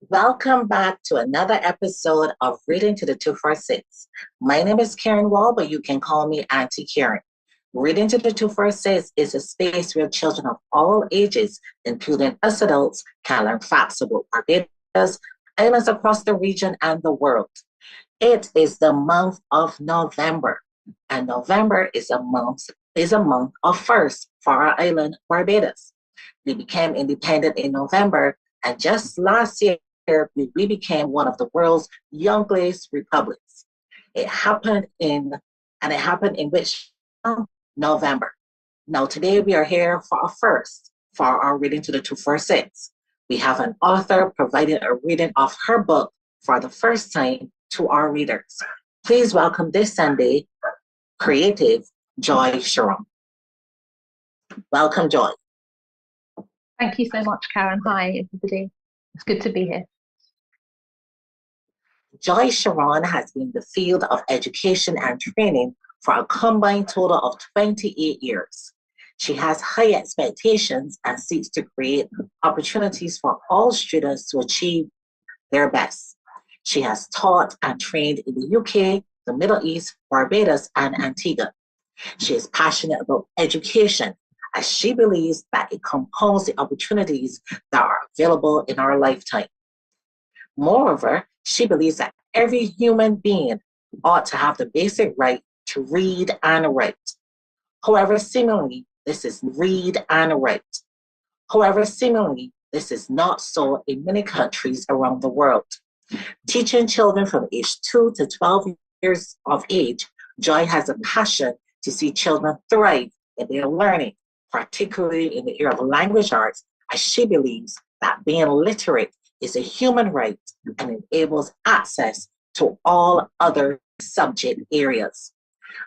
Welcome back to another episode of Reading to the 246. My name is Karen Wall, but you can call me Auntie Karen. Reading to the 246 is a space where children of all ages, including us adults, can learn facts about Barbados, islands across the region, and the world. It is the month of November, and November is a month of first for our island, Barbados. We became independent in November, and just last year, we became one of the world's youngest republics. It happened in, and it happened in which November. Now, today we are here for a first for our reading to the 246. We have an author providing a reading of her book for the first time to our readers. Please welcome this Sunday, creative Joy Sharon. Welcome, Joy. Thank you so much, Karen. Hi, everybody. It's good to be here. Joy Sharon has been in the field of education and training for a combined total of 28 years. She has high expectations and seeks to create opportunities for all students to achieve their best. She has taught and trained in the UK, the Middle East, Barbados, and Antigua. She is passionate about education as she believes that it compounds the opportunities that are available in our lifetime. Moreover, she believes that every human being ought to have the basic right to read and write. However, seemingly, this is read and write. However, seemingly, this is not so in many countries around the world. Teaching children from age 2 to 12 years of age, Joy has a passion to see children thrive in their learning, particularly in the area of language arts, as she believes that being literate is a human right and enables access to all other subject areas.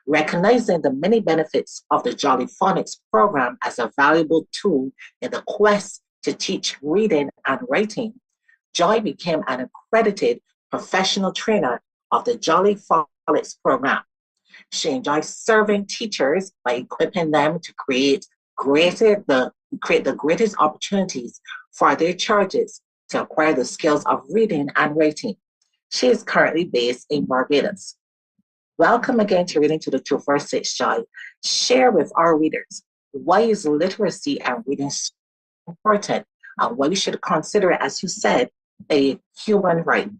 Recognizing the many benefits of the Jolly Phonics program as a valuable tool in the quest to teach reading and writing, Joy became an accredited professional trainer of the Jolly Phonics program. She enjoys serving teachers by equipping them to create the greatest opportunities for their charges to acquire the skills of reading and writing. She is currently based in Barbados. Welcome again to Reading to the 246, Joy. Share with our readers, why is literacy and reading so important and why we should consider it, as you said, a human right?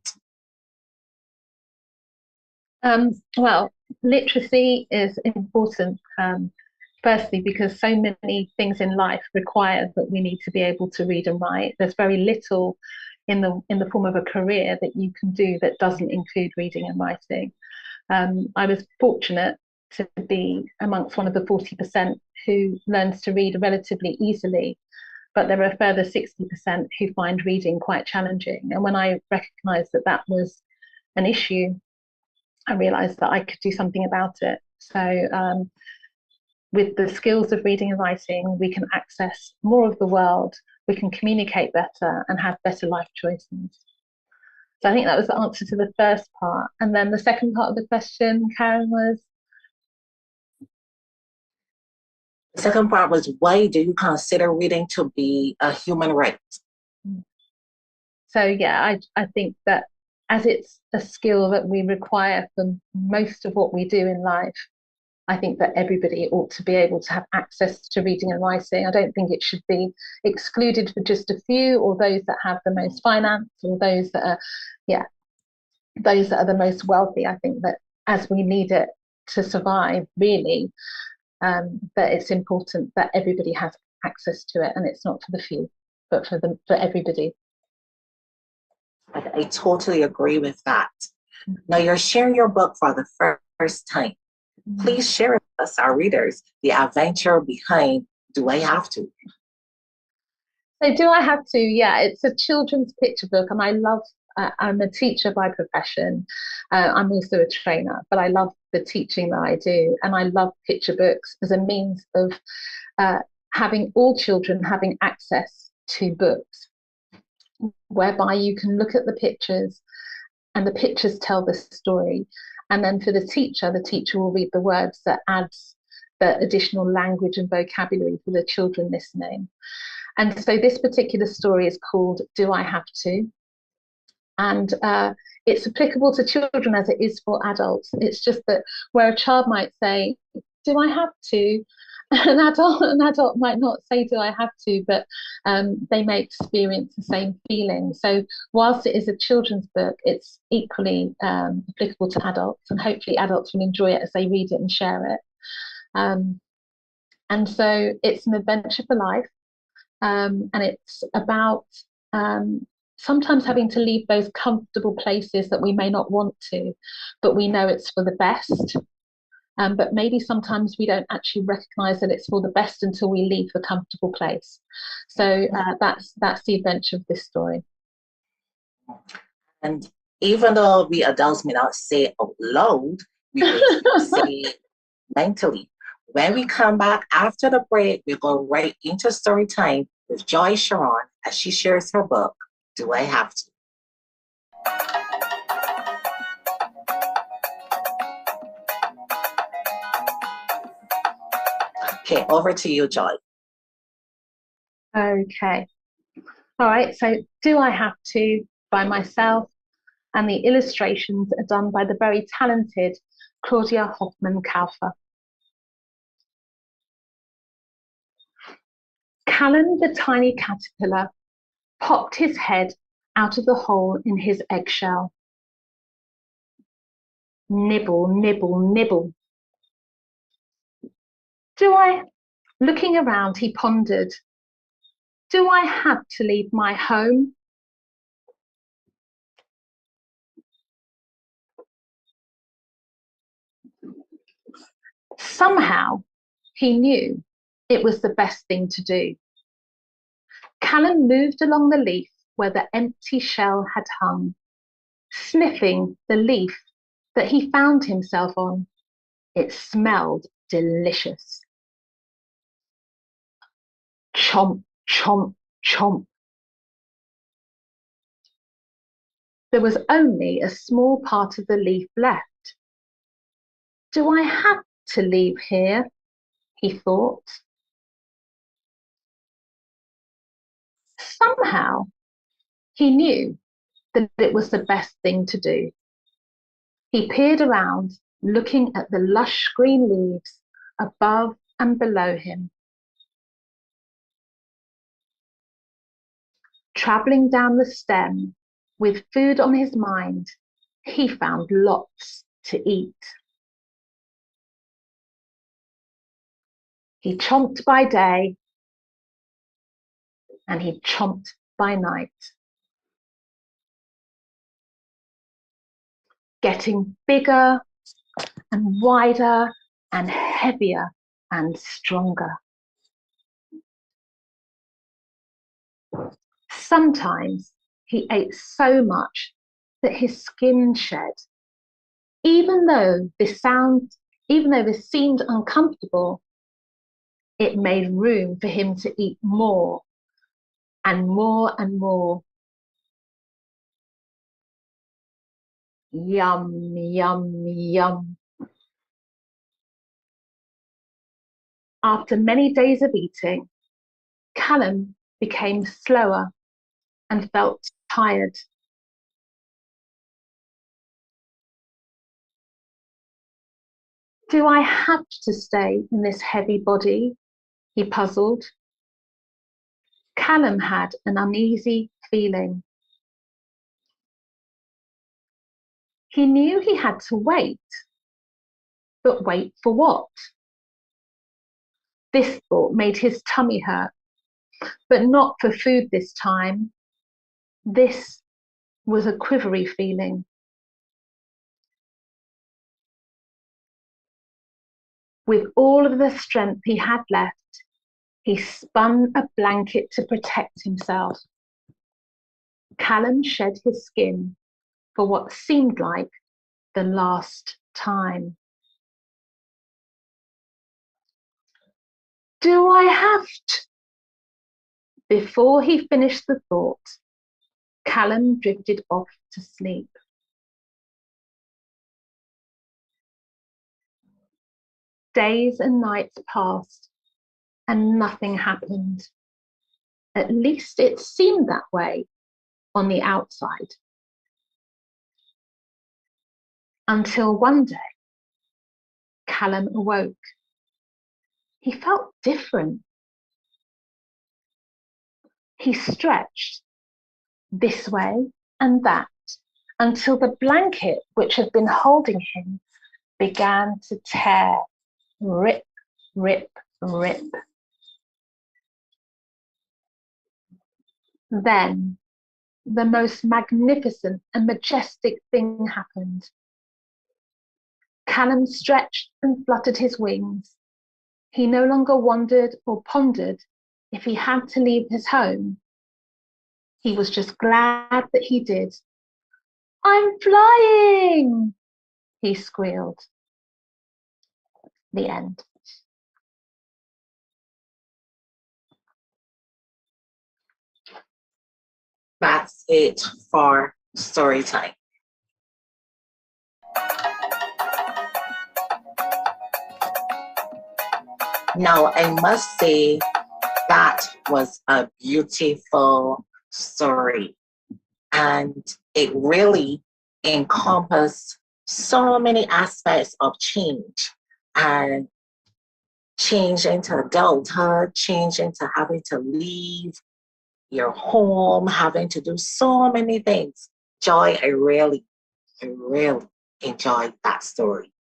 Well, literacy is important, firstly, because so many things in life require that we need to be able to read and write. There's very little in the form of a career that you can do that doesn't include reading and writing. I was fortunate to be amongst one of the 40% who learns to read relatively easily, but there are a further 60% who find reading quite challenging. And when I recognized that that was an issue, I realized that I could do something about it. So with the skills of reading and writing, we can access more of the world, we can communicate better and have better life choices. So I think that was the answer to the first part. And then the second part of the question, Karen, was? The second part was, why do you consider reading to be a human right? So yeah, I think that as it's a skill that we require for most of what we do in life, I think that everybody ought to be able to have access to reading and writing. I don't think it should be excluded for just a few or those that have the most finance or those that are, yeah, those that are the most wealthy. I think that as we need it to survive, really, that it's important that everybody has access to it, and it's not for the few, but for everybody. I totally agree with that. Now you're sharing your book for the first time. Please share with us, our readers, the adventure behind Do I Have to? So do I have to? Yeah, it's a children's picture book, and I'm a teacher by profession. I'm also a trainer, but I love the teaching that I do, and I love picture books as a means of having all children having access to books, whereby you can look at the pictures, and the pictures tell the story. And then for the teacher will read the words that adds the additional language and vocabulary for the children listening. And so this particular story is called Do I Have to? And it's applicable to children as it is for adults. It's just that where a child might say, "Do I have to?" An adult might not say, "Do I have to?" But they may experience the same feeling. So whilst it is a children's book, it's equally applicable to adults, and hopefully adults will enjoy it as they read it and share it. And so it's an adventure for life, and it's about sometimes having to leave those comfortable places that we may not want to, but we know it's for the best. But maybe sometimes we don't actually recognize that it's for the best until we leave the comfortable place. So that's the adventure of this story. And even though we adults may not say out loud, we will say mentally. When we come back after the break, we go right into story time with Joy Sharon as she shares her book, Do I Have to? Okay, over to you, Joy. Okay. All right. So, Do I Have to by myself, and the illustrations are done by the very talented Claudia Hoffman-Kaufer. Callan, the tiny caterpillar, popped his head out of the hole in his eggshell. Nibble, nibble, nibble. Looking around, he pondered, do I have to leave my home? Somehow, he knew it was the best thing to do. Callan moved along the leaf where the empty shell had hung, sniffing the leaf that he found himself on. It smelled delicious. Chomp, chomp, chomp. There was only a small part of the leaf left. Do I have to leave here? He thought. Somehow, he knew that it was the best thing to do. He peered around, looking at the lush green leaves above and below him. Travelling down the stem, with food on his mind, he found lots to eat. He chomped by day, and he chomped by night, getting bigger and wider and heavier and stronger. Sometimes he ate so much that his skin shed. Even though this seemed uncomfortable, it made room for him to eat more and more and more. Yum, yum, yum. After many days of eating, Callum became slower and felt tired. Do I have to stay in this heavy body? He puzzled. Callum had an uneasy feeling. He knew he had to wait, but wait for what? This thought made his tummy hurt, but not for food this time. This was a quivery feeling. With all of the strength he had left, he spun a blanket to protect himself. Callum shed his skin for what seemed like the last time. Do I have to? Before he finished the thought, Callum drifted off to sleep. Days and nights passed and nothing happened. At least it seemed that way on the outside. until one day, Callum awoke. He felt different. He stretched this way and that until the blanket which had been holding him began to tear. Rip, rip, rip. Then the most magnificent and majestic thing happened. Callum stretched and fluttered his wings. He no longer wondered or pondered if he had to leave his home. He was just glad that he did. "I'm flying!" he squealed. The end. That's it for story time. Now, I must say that was a beautiful story, and it really encompassed so many aspects of change, and change into adulthood, change into having to leave your home, having to do so many things. Joy, I really enjoyed that story.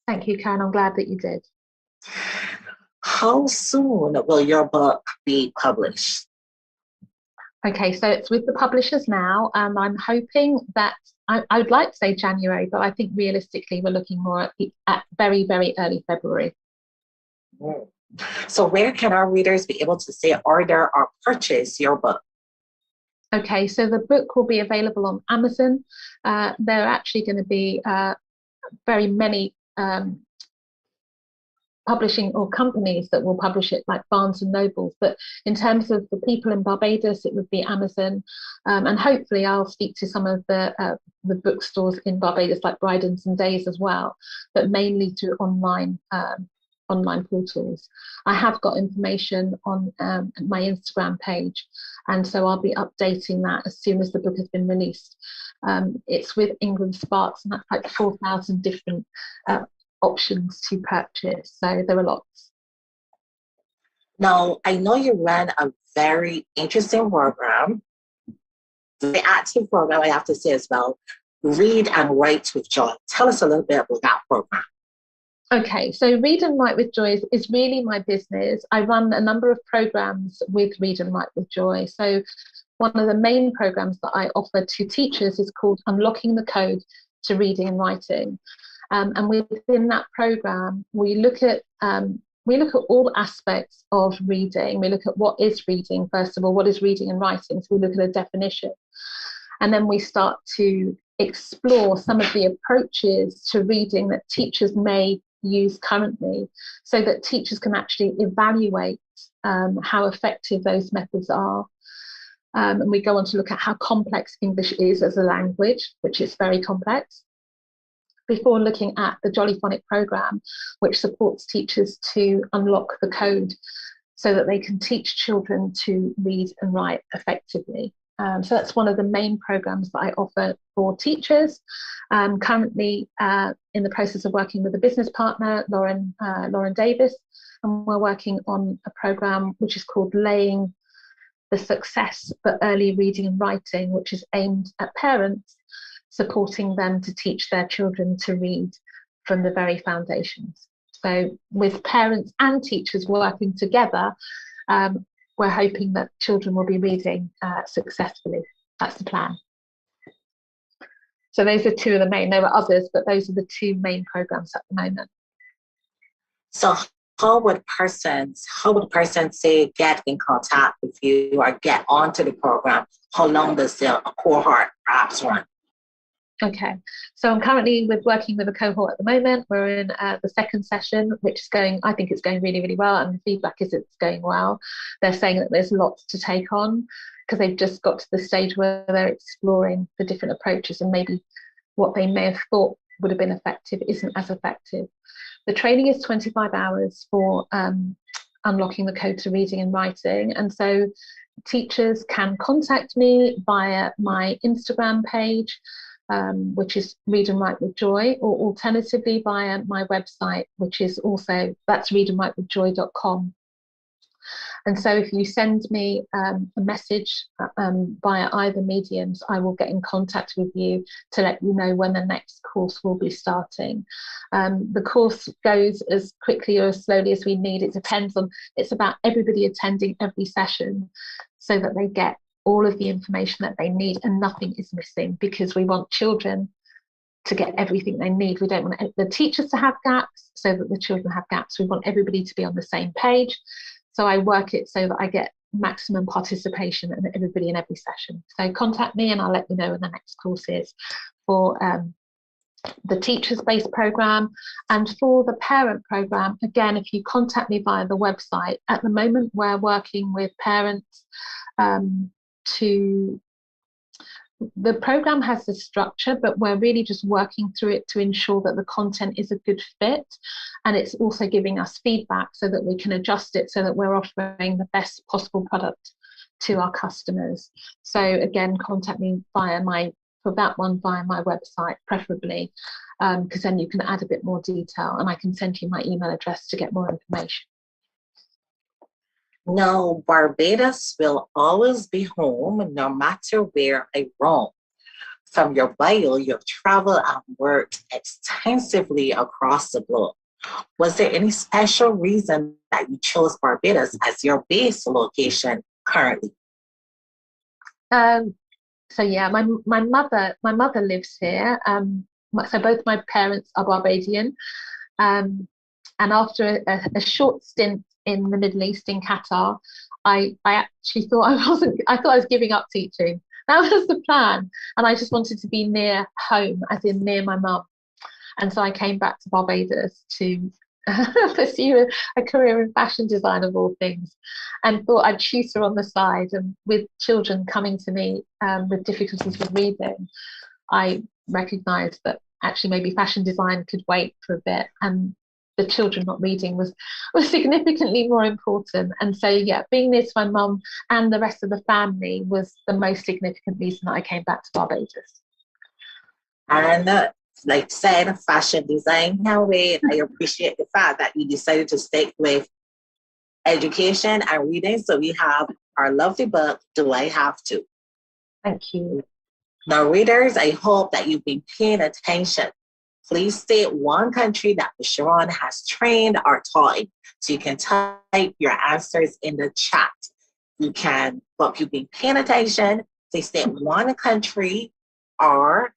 Thank you, Karen. I'm glad that you did. How soon will your book be published? Okay, so it's with the publishers now. I'm hoping that I would like to say January, but I think realistically we're looking more at very, very early February. So where can our readers be able to say, order or purchase your book? Okay, so the book will be available on Amazon. There are actually going to be very many publishing or companies that will publish it, like Barnes and Nobles. But in terms of the people in Barbados, it would be Amazon. And hopefully I'll speak to some of the bookstores in Barbados, like Bryden's and Days as well, but mainly through online portals. I have got information on my Instagram page, and so I'll be updating that as soon as the book has been released. It's with Ingram Sparks, and that's like 4,000 different options to purchase, so there are lots. Now, I know you ran a very interesting program, very active program, I have to say as well, Read and Write with Joy. Tell us a little bit about that program. Okay, so Read and Write with Joy is really my business. I run a number of programs with Read and Write with Joy. So one of the main programs that I offer to teachers is called Unlocking the Code to Reading and Writing. And within that program, we look at all aspects of reading. We look at what is reading, first of all, what is reading and writing. So we look at a definition. And then we start to explore some of the approaches to reading that teachers may use currently, so that teachers can actually evaluate how effective those methods are. And we go on to look at how complex English is as a language, which is very complex, before looking at the Jollyphonic program, which supports teachers to unlock the code so that they can teach children to read and write effectively. So that's one of the main programs that I offer for teachers. Currently in the process of working with a business partner, Lauren Davis, and we're working on a program which is called Laying the Success for Early Reading and Writing, which is aimed at parents, supporting them to teach their children to read from the very foundations. So with parents and teachers working together, we're hoping that children will be reading successfully. That's the plan. So those are two of the main. There are others, but those are the two main programs at the moment. So how would persons say get in contact with you or get onto the program? How long does the cohort perhaps run? Okay, so I'm currently working with a cohort at the moment. We're in the second session, which is going, I think it's going really, really well, and the feedback is it's going well. They're saying that there's lots to take on because they've just got to the stage where they're exploring the different approaches, and maybe what they may have thought would have been effective isn't as effective. The training is 25 hours for unlocking the code to reading and writing, and so teachers can contact me via my Instagram page. which is Read and Write with Joy, or alternatively via my website, which is also, that's readandwritewithjoy.com. And so if you send me a message via either mediums, I will get in contact with you to let you know when the next course will be starting. The course goes as quickly or as slowly as we need. It depends on, it's about everybody attending every session so that they get all of the information that they need and nothing is missing, because we want children to get everything they need. We don't want the teachers to have gaps so that the children have gaps. We want everybody to be on the same page. So I work it so that I get maximum participation and everybody in every session. So contact me and I'll let you know when the next course is for the teachers-based program. And for the parent program, again, if you contact me via the website, at the moment we're working with parents the program has a structure, but we're really just working through it to ensure that the content is a good fit. And it's also giving us feedback so that we can adjust it so that we're offering the best possible product to our customers. So again, contact me via my website, preferably, because then you can add a bit more detail and I can send you my email address to get more information. No, Barbados will always be home no matter where I roam. From your bio, you've traveled and worked extensively across the globe. Was there any special reason that you chose Barbados as your base location currently? So yeah, my mother lives here. So both my parents are Barbadian. And after a short stint in the Middle East, in Qatar, I actually thought I was giving up teaching. That was the plan. And I just wanted to be near home, as in near my mum. And so I came back to Barbados to pursue a career in fashion design, of all things, and thought I'd tutor on the side. And with children coming to me with difficulties with reading, I recognised that actually maybe fashion design could wait for a bit, and the children not reading was significantly more important. And so, yeah, being near to my mum and the rest of the family was the most significant reason that I came back to Barbados. And like said, fashion design can wait. I appreciate the fact that you decided to stick with education and reading. So we have our lovely book, Do I Have To? Thank you. Now, readers, I hope that you've been paying attention. Please state one country that Ms. Sharon has trained or taught in. So you can type your answers in the chat. You can, but if you've been paying attention, please state one country or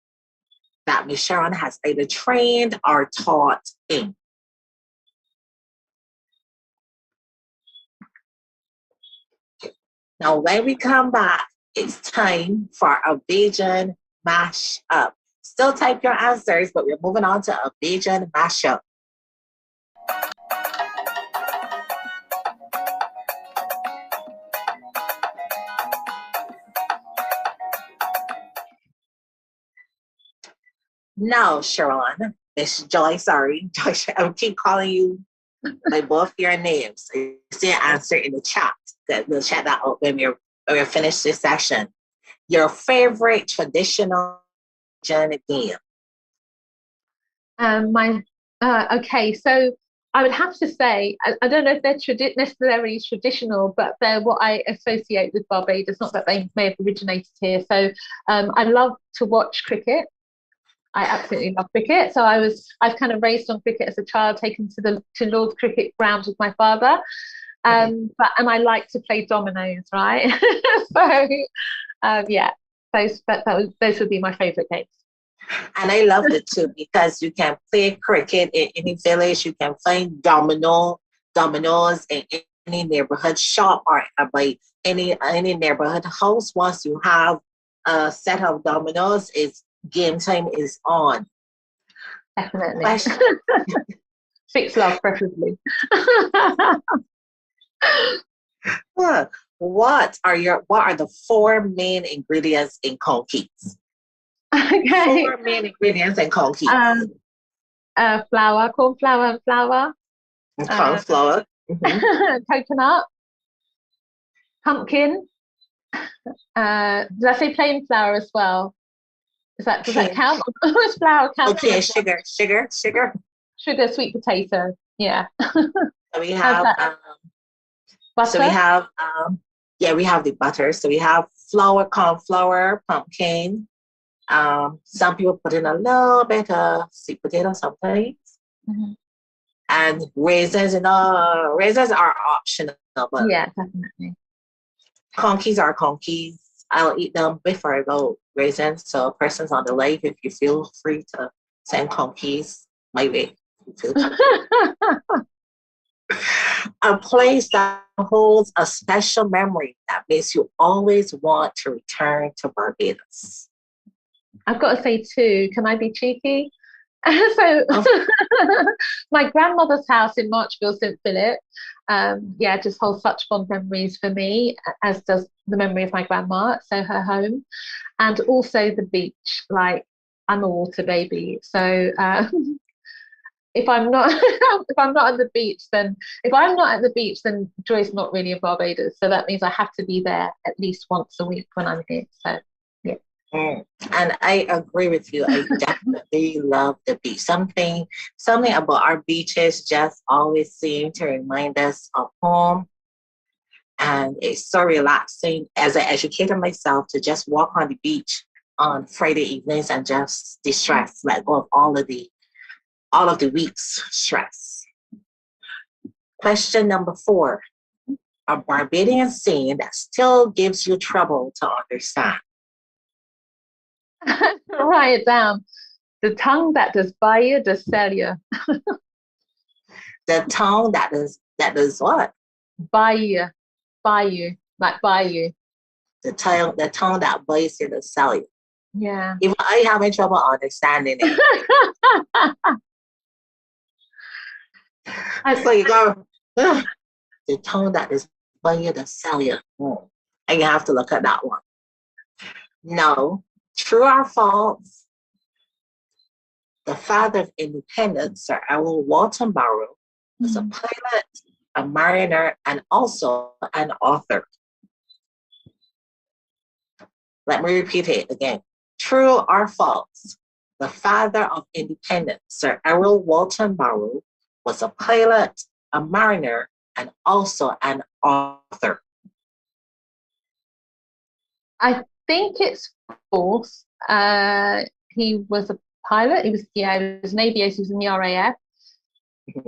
that Ms. Sharon has either trained or taught in. Now, when we come back, it's time for a Bajan mashup. Still type your answers, but we're moving on to a Bajan mashup. Now, Sharon, Miss Joy, sorry, Joy, I keep calling you by both your names. You see an answer in the chat. That we'll chat that out when we're finished this session. Your favorite traditional Bajan game? Okay, so I would have to say, I don't know if they're necessarily traditional, but they're what I associate with Barbados, not that they may have originated here. So I love to watch cricket. I absolutely love cricket. So I was kind of raised on cricket as a child, taken to Lord's cricket ground with my father. And I like to play dominoes, right? So yeah, those would be my favorite games. And I loved it too, because you can play cricket in any village. You can find dominoes in any neighborhood shop or by any neighborhood house. Once you have a set of dominoes, it's game time is on. Definitely. 6 love, preferably. What are the 4 main ingredients in conkeets? Okay. 4 main ingredients in conkeets. Flour, corn flour and flour. Corn flour. Coconut. Pumpkin. Did I say plain flour as well? Does that cane. count? Is flour count Okay, as one? sugar. Sugar, sweet potato. Yeah. So we How's have that? so we Butter? have yeah, we have the butter. So we have flour, corn flour, pumpkin. Some people put in a little bit of sweet potato sometimes. Mhm. And raisins, raisins are optional, but Yeah, definitely. conkeys are conkeys. I'll eat them before I go raisins. So persons on the live, if you feel free to send conkeys my way. You feel free. A place that holds a special memory that makes you always want to return to Barbados. I've got to say two. Can I be cheeky? So Oh, my grandmother's house in Marchville, St. Philip, yeah, just holds such fond memories for me, as does the memory of my grandma, so her home, and also the beach. Like, I'm a water baby, so if I'm not if I'm not at the beach, then if I'm not at the beach, then Joy's not really in Barbados. So that means I have to be there at least once a week when I'm here. So yeah. mm. And I agree with you. I definitely love the beach. Something about our beaches just always seem to remind us of home. And it's so relaxing as an educator myself to just walk on the beach on Friday evenings and just distress, let go of all of the week's stress. Question number 4. A Barbadian saying that still gives you trouble to understand. Write it down. The tongue that does buy you does sell you. The tongue that is what? Buy you, buy you, like buy you. The tongue that bites you to sell you. Yeah. Even I having trouble understanding it. So you go, "Ugh, the tongue that is biting you to sell you." And you have to look at that one. No, true or false, the father of independence, Sir Errol Walton Barrow, was a pilot, a mariner, and also an author. Let me repeat it again. True or false? The father of independence, Sir Errol Walton Barrow, was a pilot, a mariner, and also an author. I think it's false. He was a pilot. He was an aviator. He was in the RAF,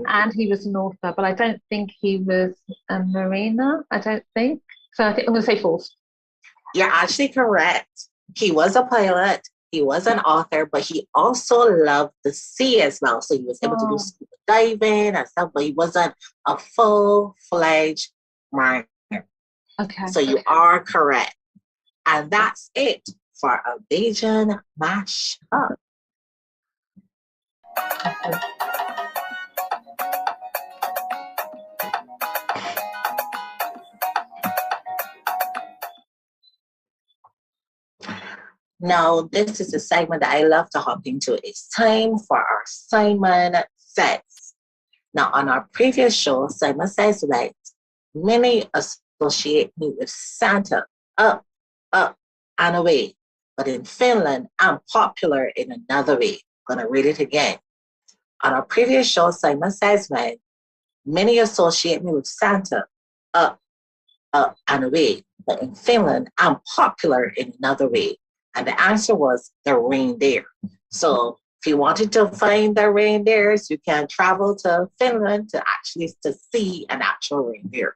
and he was an author. But I don't think he was a mariner. I don't think. So I think I'm going to say false. You're actually correct. He was a pilot, he was an author, but he also loved the sea as well. So he was able to do Oh, scuba diving and stuff, but he wasn't a full-fledged mariner. okay. So you are correct. And that's it for a Bajan mashup. Now, this is a segment that I love to hop into. It's time for our Simon Says. Now, on our previous show, Simon Says right, many associate me with Santa, up, up, and away. But in Finland, I'm popular in another way. I'm going to read it again. On our previous show, Simon Says right, many associate me with Santa, up, and away. But in Finland, I'm popular in another way. And the answer was the reindeer. So if you wanted to find the reindeers, you can travel to Finland to see an actual reindeer.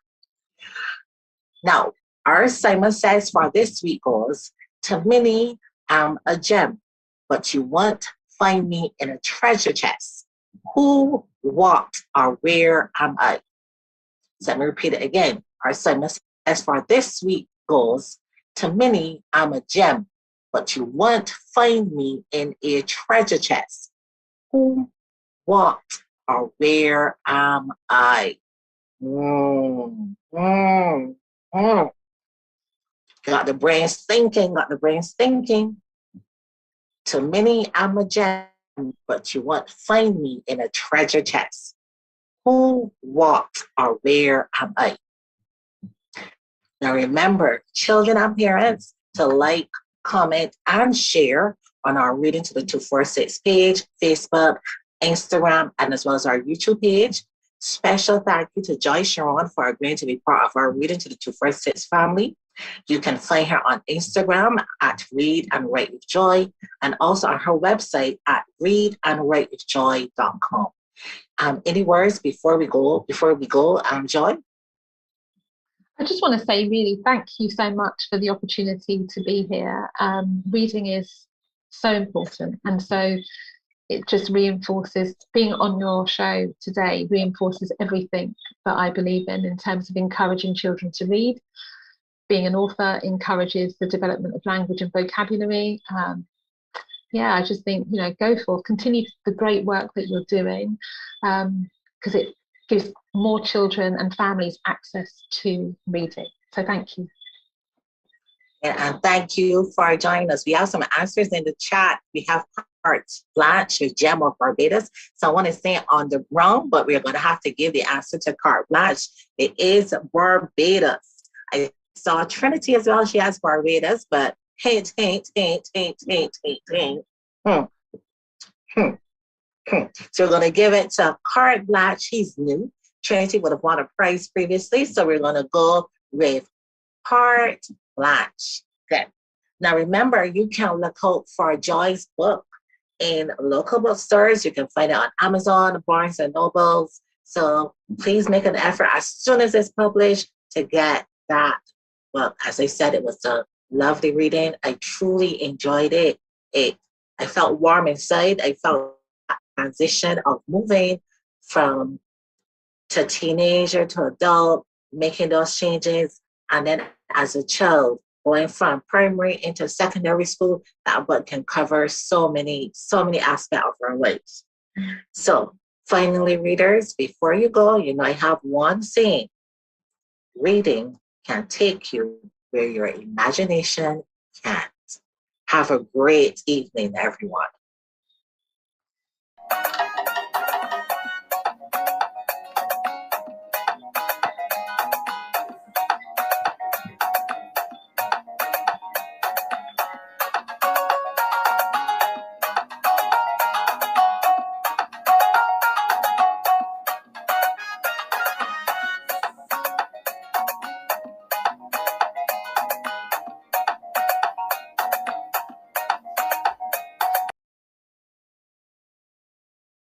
Now, our assignment says for this week goes, to Minnie, I'm a gem, but you won't find me in a treasure chest. Who, what, or where am I? So let me repeat it again. Our assignment as for this week goes, to Minnie, I'm a gem, but you won't find me in a treasure chest. Who, what, or where am I? Mm, mm, mm. Got the brains thinking. To Minnie, I'm a gem, but you won't find me in a treasure chest. Who, what, or where am I? Now remember, children and parents, to like, comment, and share on our Reading to the 246 page, Facebook, Instagram, and as well as our YouTube page. Special thank you to Joy Sharon for agreeing to be part of our Reading to the 246 family. You can find her on Instagram at Read and Write with Joy, and also on her website at readandwritewithjoy.com. Any words before we go, Joy? I just want to say really thank you so much for the opportunity to be here. Reading is so important, and so it just reinforces, being on your show today reinforces everything that I believe in terms of encouraging children to read. Being an author encourages the development of language and vocabulary. I just think, continue the great work that you're doing, because it gives more children and families access to reading. So thank you. And thank you for joining us. We have some answers in the chat. We have Carte Blanche with Gem of Barbados. So I want to say it on the ground, but we're going to have to give the answer to Carte Blanche. It is Barbados. I saw Trinity as well. She has Barbados, but hint. So we're going to give it to Carte Blanche. He's new. Trinity would have won a prize previously, so we're going to go with Carte Blanche. Good. Now remember, you can look out for Joy's book in local bookstores. You can find it on Amazon, Barnes and Nobles. So please make an effort as soon as it's published to get that book. As I said, it was a lovely reading. I truly enjoyed it. I felt warm inside. I felt that transition of moving from to teenager to adult, making those changes. And then as a child, going from primary into secondary school, that book can cover so many aspects of our lives. So finally, readers, before you go, I have one saying: reading can take you where your imagination can't. Have a great evening, everyone.